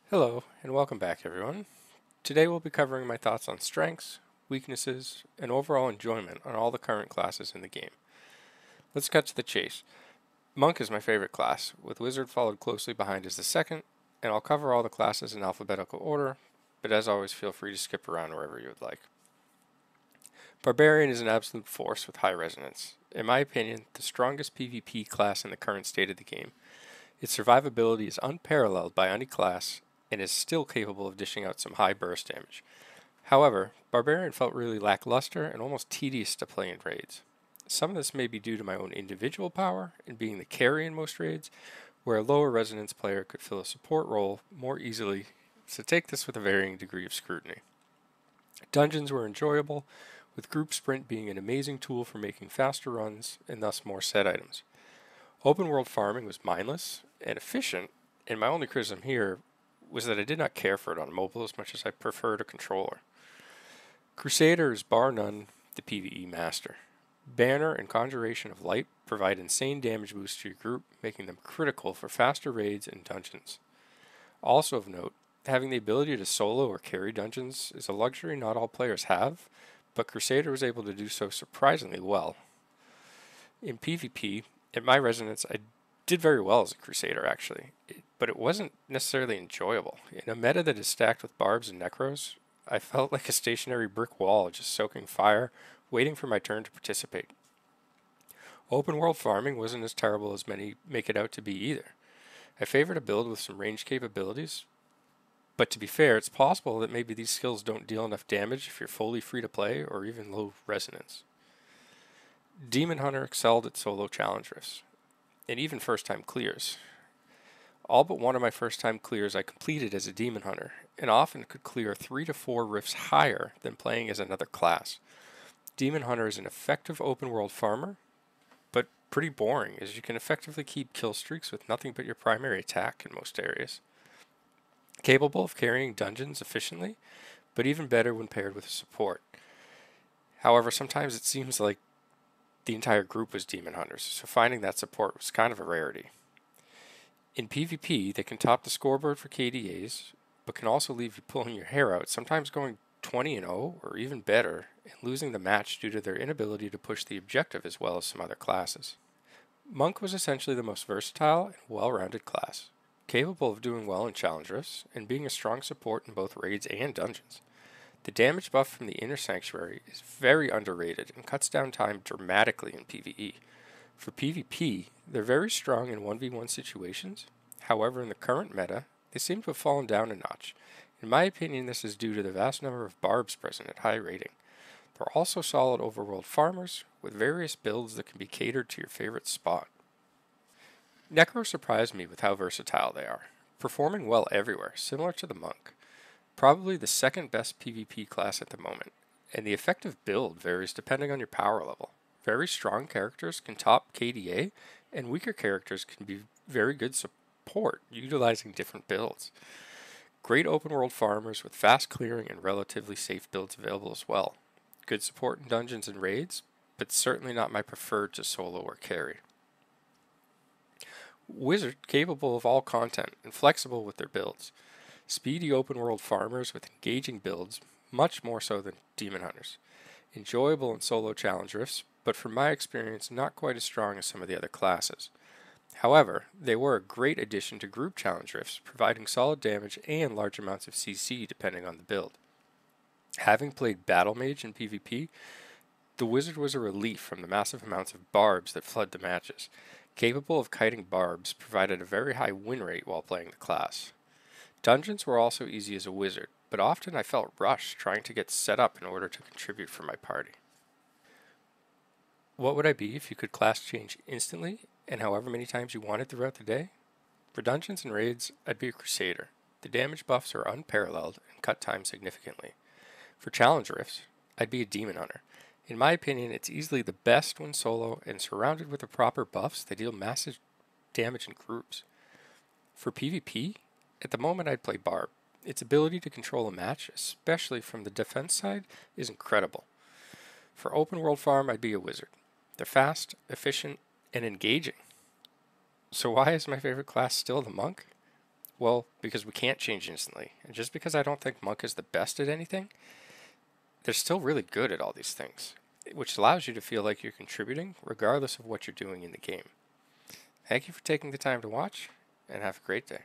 Hello, and welcome back, everyone. Today we'll be covering my thoughts on strengths, weaknesses, and overall enjoyment on all the current classes in the game. Let's cut to the chase. Monk is my favorite class, with Wizard followed closely behind as the second, and I'll cover all the classes in alphabetical order, but as always, feel free to skip around wherever you would like. Barbarian is an absolute force with high resonance. In my opinion, the strongest PvP class in the current state of the game. Its survivability is unparalleled by any class, and is still capable of dishing out some high burst damage. However, Barbarian felt really lackluster and almost tedious to play in raids. Some of this may be due to my own individual power in being the carry in most raids, where a lower resonance player could fill a support role more easily, so take this with a varying degree of scrutiny. Dungeons were enjoyable, with group sprint being an amazing tool for making faster runs and thus more set items. Open world farming was mindless and efficient, and my only criticism here was that I did not care for it on mobile as much as I preferred a controller. Crusader is bar none the PvE master. Banner and Conjuration of Light provide insane damage boosts to your group, making them critical for faster raids and dungeons. Also of note, having the ability to solo or carry dungeons is a luxury not all players have, but Crusader was able to do so surprisingly well. In PvP, at my resonance, I did very well as a Crusader actually, but it wasn't necessarily enjoyable. In a meta that is stacked with barbs and necros, I felt like a stationary brick wall just soaking fire, waiting for my turn to participate. Open world farming wasn't as terrible as many make it out to be either. I favored a build with some range capabilities, but to be fair, it's possible that maybe these skills don't deal enough damage if you're fully free to play or even low resonance. Demon Hunter excelled at solo challenge rifts, and even first time clears. All but one of my first time clears I completed as a Demon Hunter, and often could clear 3 to 4 rifts higher than playing as another class. Demon Hunter is an effective open world farmer, but pretty boring as you can effectively keep kill streaks with nothing but your primary attack in most areas. Capable of carrying dungeons efficiently, but even better when paired with a support. However, sometimes it seems like the entire group was Demon Hunters, so finding that support was kind of a rarity. In PvP, they can top the scoreboard for KDAs, but can also leave you pulling your hair out, sometimes going 20-0 or even better, and losing the match due to their inability to push the objective as well as some other classes. Monk was essentially the most versatile and well-rounded class, capable of doing well in challenge rifts and being a strong support in both raids and dungeons. The damage buff from the Inner Sanctuary is very underrated and cuts down time dramatically in PvE. For PvP, they're very strong in 1v1 situations. However, in the current meta, they seem to have fallen down a notch. In my opinion, this is due to the vast number of barbs present at high rating. They're also solid overworld farmers with various builds that can be catered to your favorite spot. Necro surprised me with how versatile they are, performing well everywhere, similar to the Monk. Probably the second best PvP class at the moment, and the effective build varies depending on your power level. Very strong characters can top KDA, and weaker characters can be very good support, utilizing different builds. Great open world farmers with fast clearing and relatively safe builds available as well. Good support in dungeons and raids, but certainly not my preferred to solo or carry. Wizard capable of all content and flexible with their builds. Speedy open world farmers with engaging builds, much more so than Demon Hunters. Enjoyable in solo challenge rifts, but from my experience not quite as strong as some of the other classes. However, they were a great addition to group challenge rifts, providing solid damage and large amounts of CC depending on the build. Having played Battle Mage in PvP, the Wizard was a relief from the massive amounts of barbs that flood the matches. Capable of kiting barbs provided a very high win rate while playing the class. Dungeons were also easy as a wizard, but often I felt rushed trying to get set up in order to contribute for my party. What would I be if you could class change instantly and however many times you wanted throughout the day? For dungeons and raids, I'd be a Crusader. The damage buffs are unparalleled and cut time significantly. For challenge rifts, I'd be a Demon Hunter. In my opinion, it's easily the best when solo and surrounded with the proper buffs that deal massive damage in groups. For PvP, at the moment I'd play Barb. Its ability to control a match, especially from the defense side, is incredible. For open world farm, I'd be a Wizard. They're fast, efficient, and engaging. So why is my favorite class still the Monk? Well, because we can't change instantly. And just because I don't think Monk is the best at anything, they're still really good at all these things, which allows you to feel like you're contributing regardless of what you're doing in the game. Thank you for taking the time to watch, and have a great day.